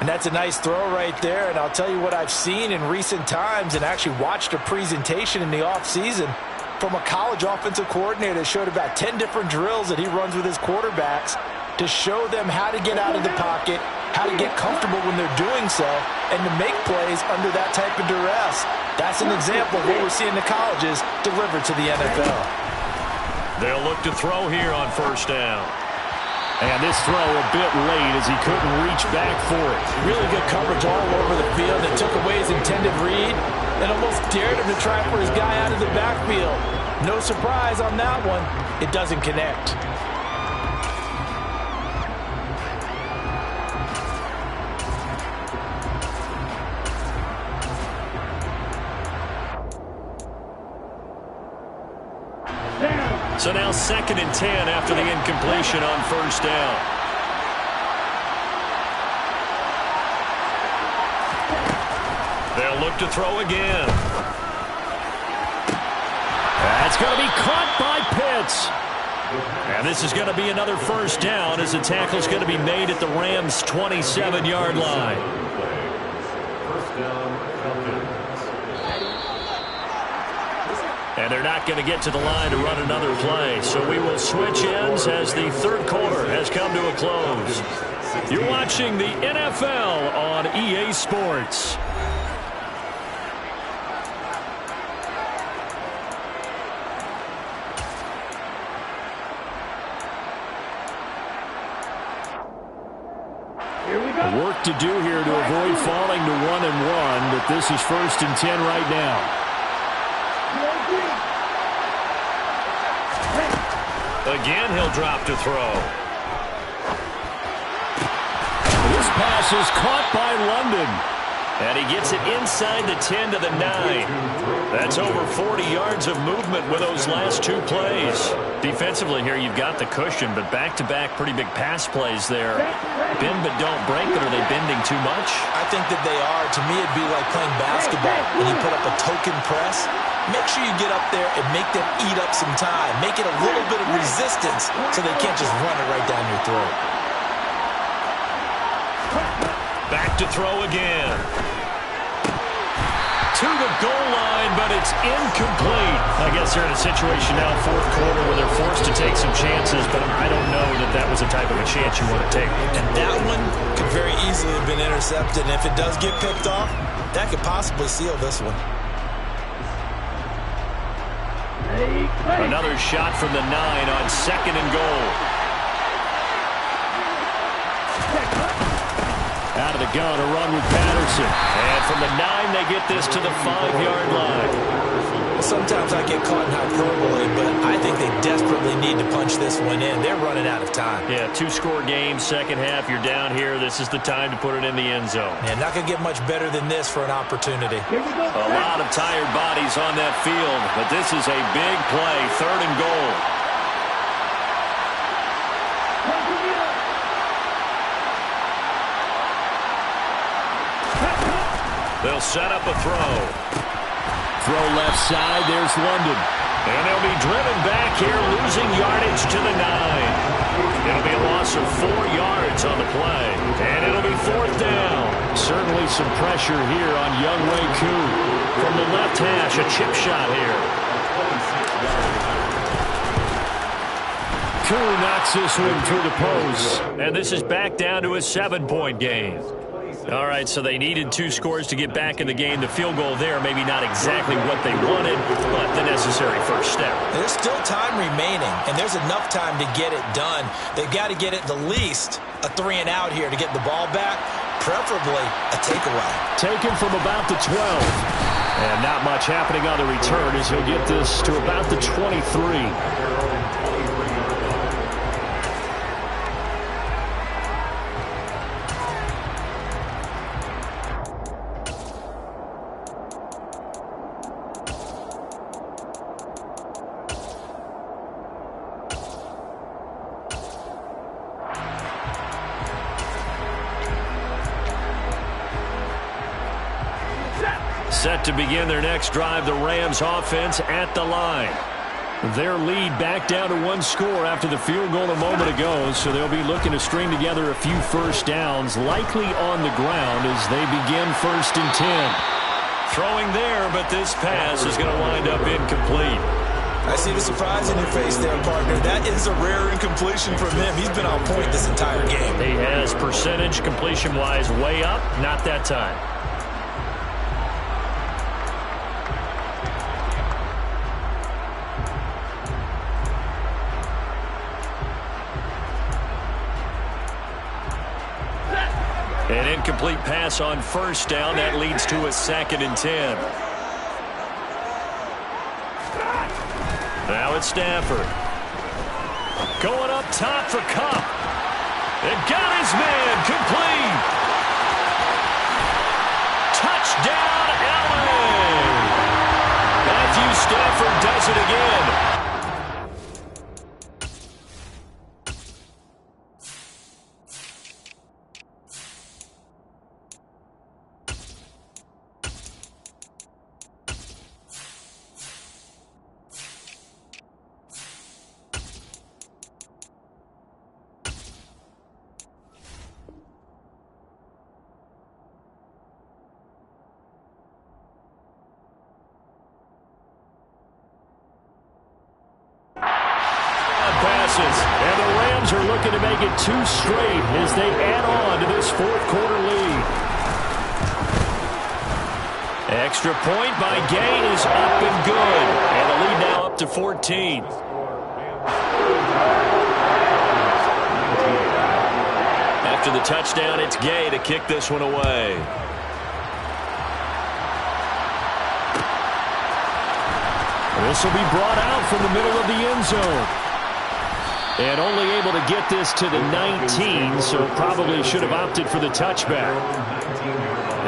And that's a nice throw right there. And I'll tell you what I've seen in recent times and actually watched a presentation in the offseason. from a college offensive coordinator that showed about 10 different drills that he runs with his quarterbacks to show them how to get out of the pocket, how to get comfortable when they're doing so, and to make plays under that type of duress. That's an example of what we're seeing the colleges deliver to the NFL. They'll look to throw here on first down. And this throw a bit late as he couldn't reach back for it. Really good coverage all over the field. It took away his intended read and almost dared him to try for his guy out of the backfield. No surprise on that one. It doesn't connect. So now 2nd and 10 after the incompletion on first down. They'll look to throw again. That's going to be caught by Pitts. And this is going to be another first down as the tackle's going to be made at the Rams' 27-yard line. First down, Falcons. And they're not going to get to the line to run another play. So we will switch ends as the third quarter has come to a close. You're watching the NFL on EA Sports. Work to do here to avoid falling to 1-1, but this is 1st and 10 right now. Again, he'll drop to throw. This pass is caught by London. And he gets it inside the 10 to the 9. That's over 40 yards of movement with those last two plays. Defensively here, you've got the cushion, but back-to-back pretty big pass plays there. Bend but don't break, but are they bending too much? I think that they are. To me, it'd be like playing basketball. When you put up a token press, make sure you get up there and make them eat up some time. Make it a little bit of resistance so they can't just run it right down your throat. Back to throw again. To the goal line, but it's incomplete. I guess they're in a situation now, fourth quarter, where they're forced to take some chances, but I don't know that that was the type of a chance you want to take. And that one could very easily have been intercepted. And if it does get picked off, that could possibly seal this one. Another shot from the 9 on 2nd and goal. Out of the gun, a run with Patterson. And from the 9, they get this to the 5-yard line. Sometimes I get caught in hyperbole, but I think they desperately need to punch this one in. They're running out of time. Yeah, 2-score game, second half, you're down here. This is the time to put it in the end zone. And not going to get much better than this for an opportunity. A lot of tired bodies on that field, but this is a big play, 3rd and goal. They'll set up a throw. Throw left side, there's London. And they'll be driven back here, losing yardage to the 9. It'll be a loss of 4 yards on the play. And it'll be 4th down. Certainly some pressure here on Younghoe Koo. From the left hash, a chip shot here. Koo knocks this one through the post. And this is back down to a 7-point game. All right, so they needed 2 scores to get back in the game. The field goal there, maybe not exactly what they wanted, but the necessary first step. There's still time remaining, and there's enough time to get it done. They've got to get at the least a 3-and-out here to get the ball back, preferably a takeaway. Taken from about the 12. And not much happening on the return as he'll get this to about the 23. Set to begin their next drive, the Rams offense at the line. Their lead back down to 1 score after the field goal a moment ago, so they'll be looking to string together a few first downs, likely on the ground as they begin 1st and 10. Throwing there, but this pass is going to wind up incomplete. I see the surprise in your face there, partner. That is a rare incompletion from him. He's been on point this entire game. He has percentage completion-wise way up, not that time. An incomplete pass on first down. That leads to a 2nd and 10. Now it's Stafford. Going up top for Kupp. It got his man. Complete. Touchdown, LA. Matthew Stafford does it again. And the Rams are looking to make it 2 straight as they add on to this 4th quarter lead. Extra point by Gay is up and good. And the lead now up to 14. After the touchdown, it's Gay to kick this one away. This will be brought out from the middle of the end zone. And only able to get this to the 19, so probably should have opted for the touchback.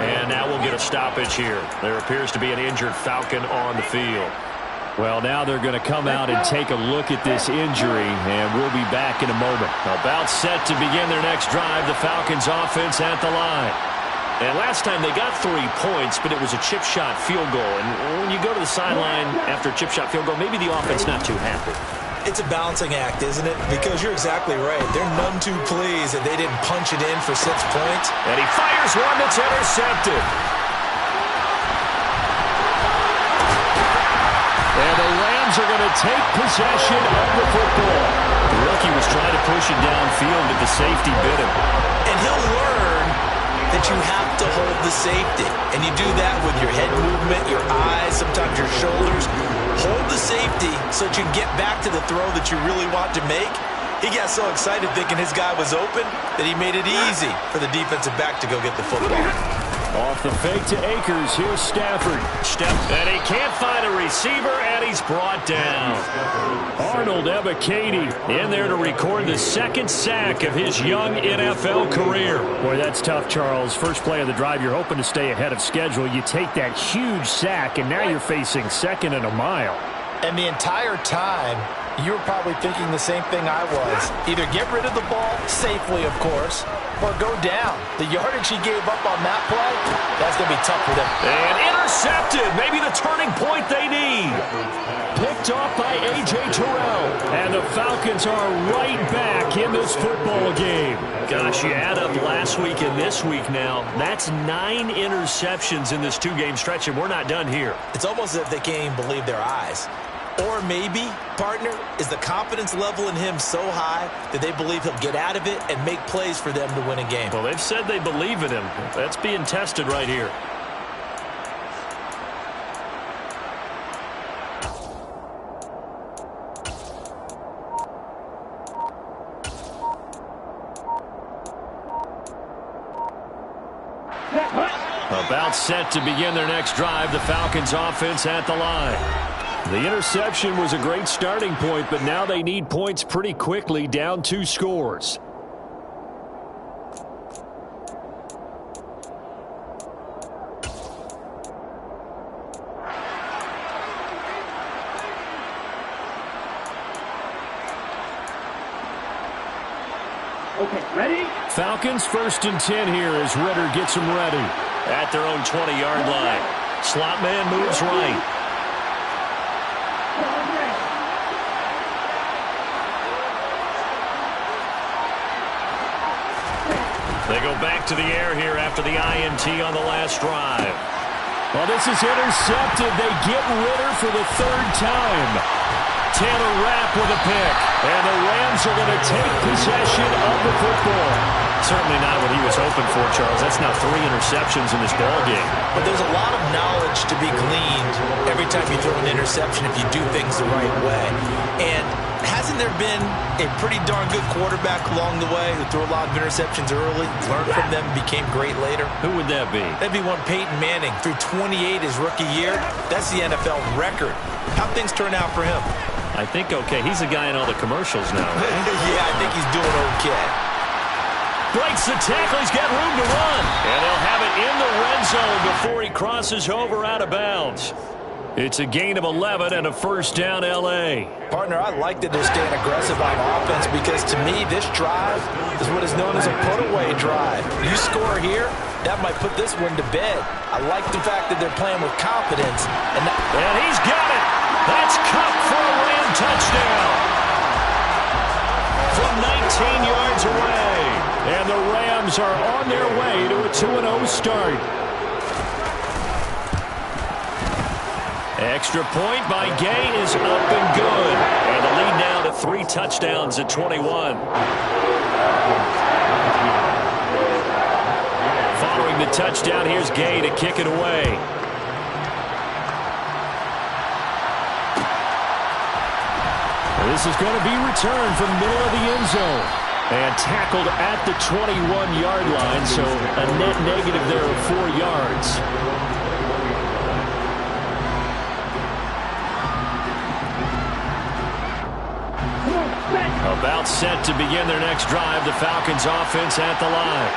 And now we'll get a stoppage here. There appears to be an injured Falcon on the field. Well, now they're going to come out and take a look at this injury, and we'll be back in a moment. About set to begin their next drive, the Falcons offense at the line. And last time they got 3 points, but it was a chip shot field goal. And when you go to the sideline after a chip shot field goal, maybe the offense not too happy. It's a balancing act, isn't it? Because you're exactly right. They're none too pleased that they didn't punch it in for 6 points. And he fires one that's intercepted. And the Rams are going to take possession of the football. The rookie was trying to push it downfield, but the safety bit him. And he'll learn that you have to hold the safety. And you do that with your head movement, your eyes, sometimes your shoulders. Hold the safety so that you can get back to the throw that you really want to make. He got so excited thinking his guy was open that he made it easy for the defensive back to go get the football. Off the fake to Akers, here's Stafford. And he can't find a receiver, and he's brought down. Arnold Ebiketie in there to record the 2nd sack of his young NFL career. Boy, that's tough, Charles. First play of the drive, you're hoping to stay ahead of schedule. You take that huge sack, and now you're facing 2nd and a mile. And the entire time, you were probably thinking the same thing I was. Either get rid of the ball, safely of course, or go down. The yardage he gave up on that play, that's going to be tough for them. And intercepted. Maybe the turning point they need. Picked off by A.J. Terrell. And the Falcons are right back in this football game. Gosh, you add up last week and this week now. That's 9 interceptions in this 2-game stretch, and we're not done here. It's almost as if they can't even believe their eyes. Or maybe, partner, is the confidence level in him so high that they believe he'll get out of it and make plays for them to win a game. Well, they've said they believe in him. That's being tested right here. About set to begin their next drive, the Falcons offense at the line. The interception was a great starting point, but now they need points pretty quickly, down 2 scores. Okay, ready? Falcons 1st and 10 here as Ritter gets them ready. At their own 20-yard line. Slot man moves right. They go back to the air here after the INT on the last drive. Well, this is intercepted. They get Ritter for the 3rd time. Taylor Rapp with a pick. And the Rams are going to take possession of the football. Certainly not what he was hoping for, Charles. That's now 3 interceptions in this ball game. But there's a lot of knowledge to be gleaned every time you throw an interception if you do things the right way. And hasn't there been a pretty darn good quarterback along the way who threw a lot of interceptions early, learned from them, became great later? Who would that be? That'd be one Peyton Manning. Threw 28 his rookie year. That's the NFL record. How'd things turn out for him? I think okay. He's the guy in all the commercials now. Right? Yeah, I think he's doing okay. Breaks the tackle. He's got room to run. And they'll have it in the red zone before he crosses over out of bounds. It's a gain of 11 and a first down, L.A. Partner, I like that they're staying aggressive on offense because, to me, this drive is what is known as a put-away drive. You score here, that might put this one to bed. I like the fact that they're playing with confidence. And he's got it. That's Kupp for a Ram touchdown. From 19 yards away. And the Rams are on their way to a 2-0 start. Extra point by Gay is up and good. And the lead now to 3 touchdowns at 21. Following the touchdown, here's Gay to kick it away. This is going to be returned from the middle of the end zone. And tackled at the 21-yard line, so a net negative there of 4 yards. About set to begin their next drive. The Falcons offense at the line.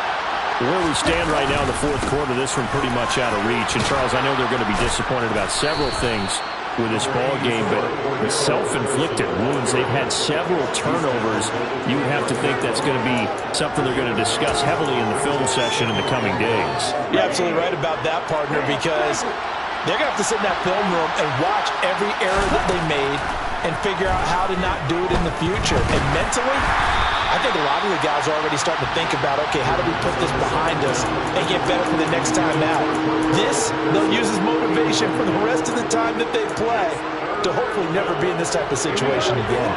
Where we stand right now in the fourth quarter, this one pretty much out of reach. And, Charles, I know they're going to be disappointed about several things with this ball game, but the self-inflicted wounds, they've had several turnovers. You would have to think that's going to be something they're going to discuss heavily in the film session in the coming days. You're absolutely right about that, partner, because they're going to have to sit in that film room and watch every error that they made and figure out how to not do it in the future. And mentally, I think a lot of the guys are already starting to think about, okay, how do we put this behind us and get better for the next time out? This, they'll use as motivation for the rest of the time that they play to hopefully never be in this type of situation again.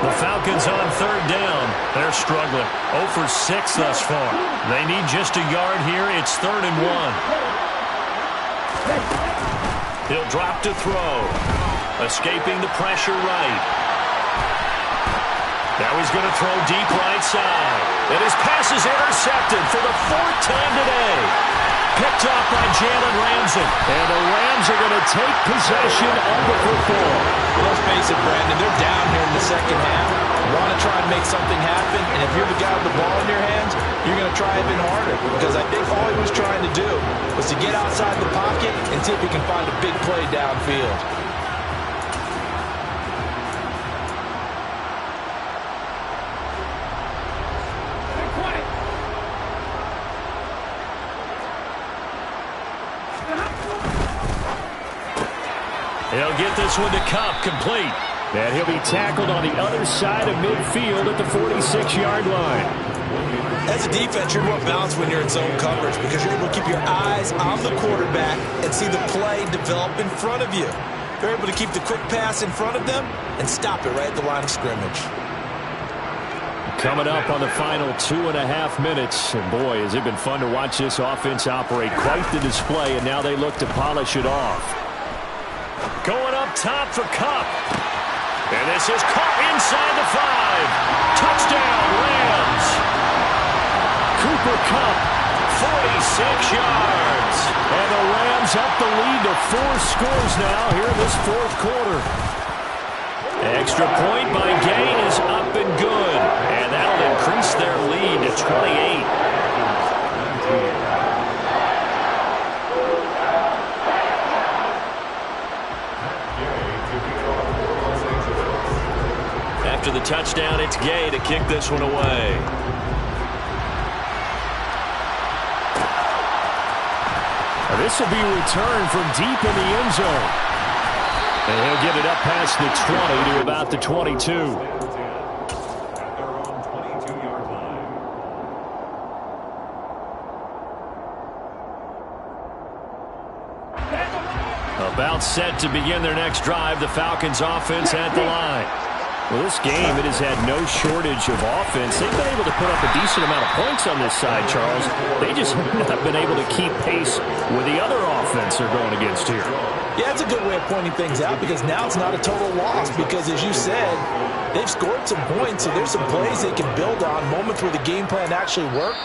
The Falcons on third down. They're struggling. 0 for 6 thus far. They need just a yard here. It's 3rd and 1. He'll drop to throw. Escaping the pressure right. Now he's going to throw deep right side. And his pass is intercepted for the 4th time today. Picked off by Jalen Ramsey. And the Rams are going to take possession of the football. Let's face it, Brandon, they're down here in the second half. You want to try and make something happen, and if you're the guy with the ball in your hands, you're going to try even harder. Because I think all he was trying to do was to get outside the pocket and see if he can find a big play downfield. He'll get this one to Kupp, complete. And he'll be tackled on the other side of midfield at the 46-yard line. As a defense, you're more balanced when you're in zone coverage because you're able to keep your eyes on the quarterback and see the play develop in front of you. You're able to keep the quick pass in front of them and stop it right at the line of scrimmage. Coming up on the final 2.5 minutes. And boy, has it been fun to watch this offense operate. Quite the display, and now they look to polish it off. Going up top for Kupp. And this is caught inside the 5. Touchdown, Rams. Cooper Kupp, 46 yards. And the Rams up the lead to 4 scores now here in this fourth quarter. Extra point by Gay is up and good. And that'll increase their lead to 28. After the touchdown, it's Gay to kick this one away. Now this will be returned from deep in the end zone. And he'll get it up past the 20 to about the 22. A About set to begin their next drive, the Falcons offense at the line. Well, this game, it has had no shortage of offense. They've been able to put up a decent amount of points on this side, Charles. They just have not been able to keep pace with the other offense they're going against here. Yeah, it's a good way of pointing things out because now it's not a total loss because, as you said, they've scored some points, so there's some plays they can build on, moments where the game plan actually worked.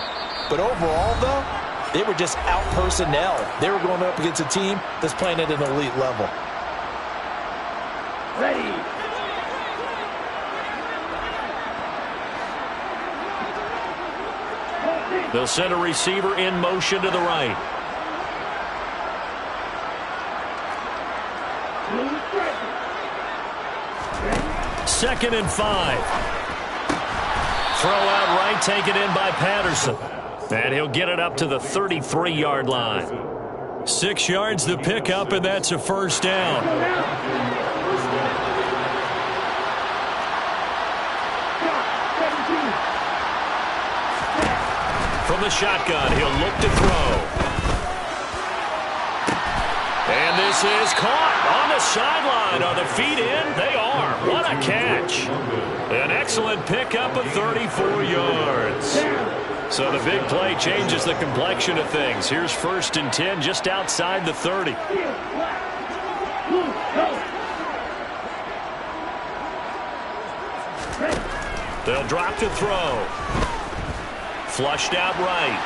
But overall, though, they were just out-personnel. They were going up against a team that's playing at an elite level. Ready. They'll send a receiver in motion to the right. Second and 5. Throw out right, taken in by Patterson. And he'll get it up to the 33-yard line. 6 yards the pickup, and that's a first down. From the shotgun, he'll look to throw. And this is caught on the sideline. Are the feet in? They are. What a catch. An excellent pickup of 34 yards. So the big play changes the complexion of things. Here's 1st and 10 just outside the 30. They'll drop to throw. Flushed out right.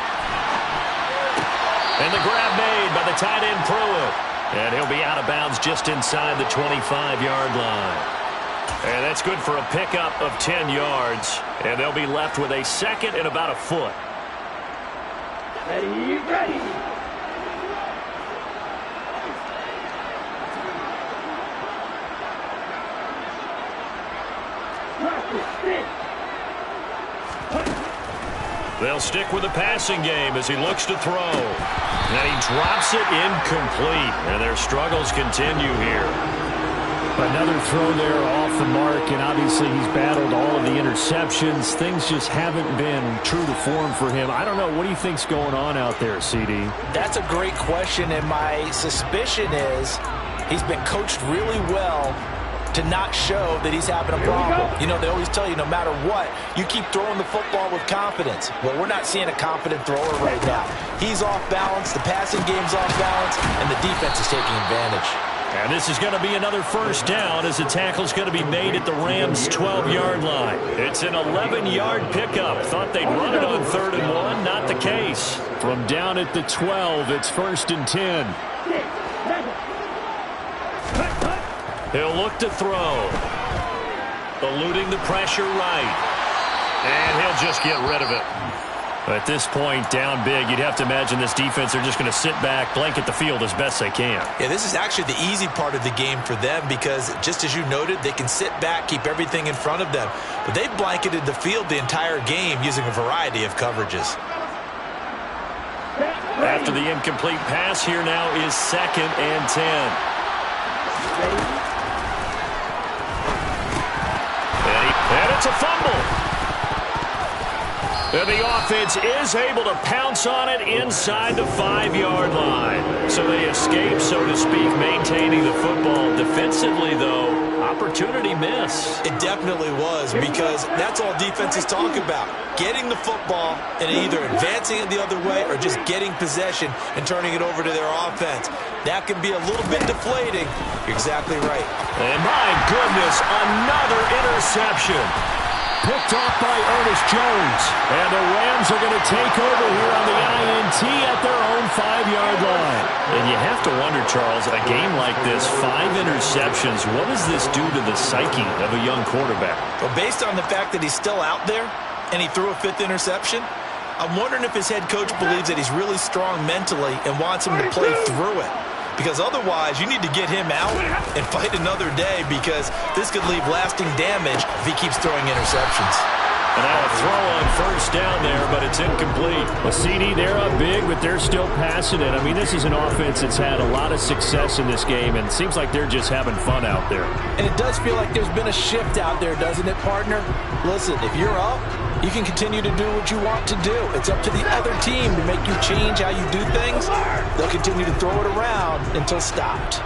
And the grab made by the tight end Pruitt. And he'll be out of bounds just inside the 25-yard line. And that's good for a pickup of 10 yards. And they'll be left with a second and about a foot. Ready, ready. They'll stick with the passing game as he looks to throw. And he drops it incomplete. And their struggles continue here. Another throw there off the mark, and obviously he's battled all of the interceptions. Things just haven't been true to form for him. I don't know. What do you think's going on out there, CD? That's a great question, and my suspicion is he's been coached really well to not show that he's having a problem. You know, they always tell you no matter what, you keep throwing the football with confidence. Well, we're not seeing a confident thrower right now. He's off balance, the passing game's off balance, and the defense is taking advantage. And this is going to be another first down as the tackle's going to be made at the Rams' 12-yard line. It's an 11-yard pickup. Thought they'd run it on 3rd and 1. Not the case. From down at the 12, it's 1st and 10. He'll look to throw. Eluding the pressure right. And he'll just get rid of it. At this point, down big, you'd have to imagine this defense are just going to sit back, blanket the field as best they can. Yeah, this is actually the easy part of the game for them because, just as you noted, they can sit back, keep everything in front of them. But they've blanketed the field the entire game using a variety of coverages. After the incomplete pass, here now is 2nd and 10. And it's a fumble. And the offense is able to pounce on it inside the 5-yard line. So they escape, so to speak, maintaining the football. Defensively, though, opportunity miss. It definitely was because that's all defenses talk about. Getting the football and either advancing it the other way or just getting possession and turning it over to their offense. That can be a little bit deflating. You're exactly right. And my goodness, another interception. Picked off by Ernest Jones. And the Rams are going to take over here on the INT at their own 5-yard line. And you have to wonder, Charles, a game like this, 5 interceptions, what does this do to the psyche of a young quarterback? Well, based on the fact that he's still out there and he threw a 5th interception, I'm wondering if his head coach believes that he's really strong mentally and wants him to play through it. Because otherwise, you need to get him out and fight another day because this could leave lasting damage if he keeps throwing interceptions. And now a throw on 1st down there, but it's incomplete. Well, CD, they're up big, but they're still passing it. I mean, this is an offense that's had a lot of success in this game, and it seems like they're just having fun out there. And it does feel like there's been a shift out there, doesn't it, partner? Listen, if you're up, you can continue to do what you want to do. It's up to the other team to make you change how you do things. They'll continue to throw it around until stopped.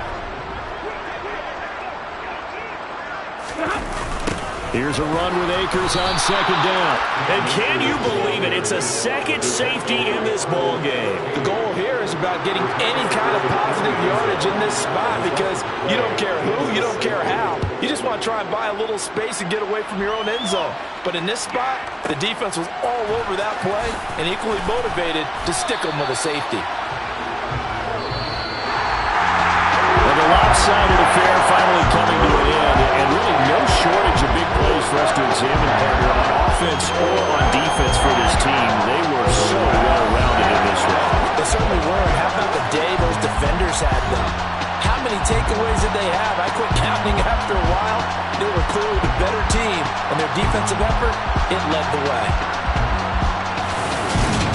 Here's a run with Akers on second down. And can you believe it? It's a second safety in this ball game. The goal here is about getting any kind of positive yardage in this spot because you don't care who, you don't care how. You just want to try and buy a little space and get away from your own end zone. But in this spot, the defense was all over that play and equally motivated to stick them with a safety. And the lopsided affair finally coming to an end, and really no shortage of big plays for us to examine, partner, on offense or on defense for this team. They were so well-rounded in this one. They certainly were. And how about the day those defenders had, though? How many takeaways did they have? I quit counting after a while. They were clearly the better team, and their defensive effort, it led the way.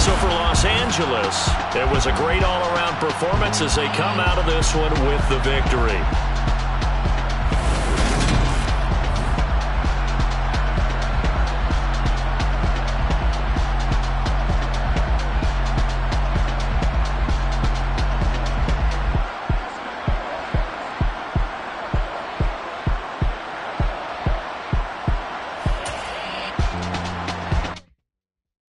So for Los Angeles, it was a great all-around performance as they come out of this one with the victory.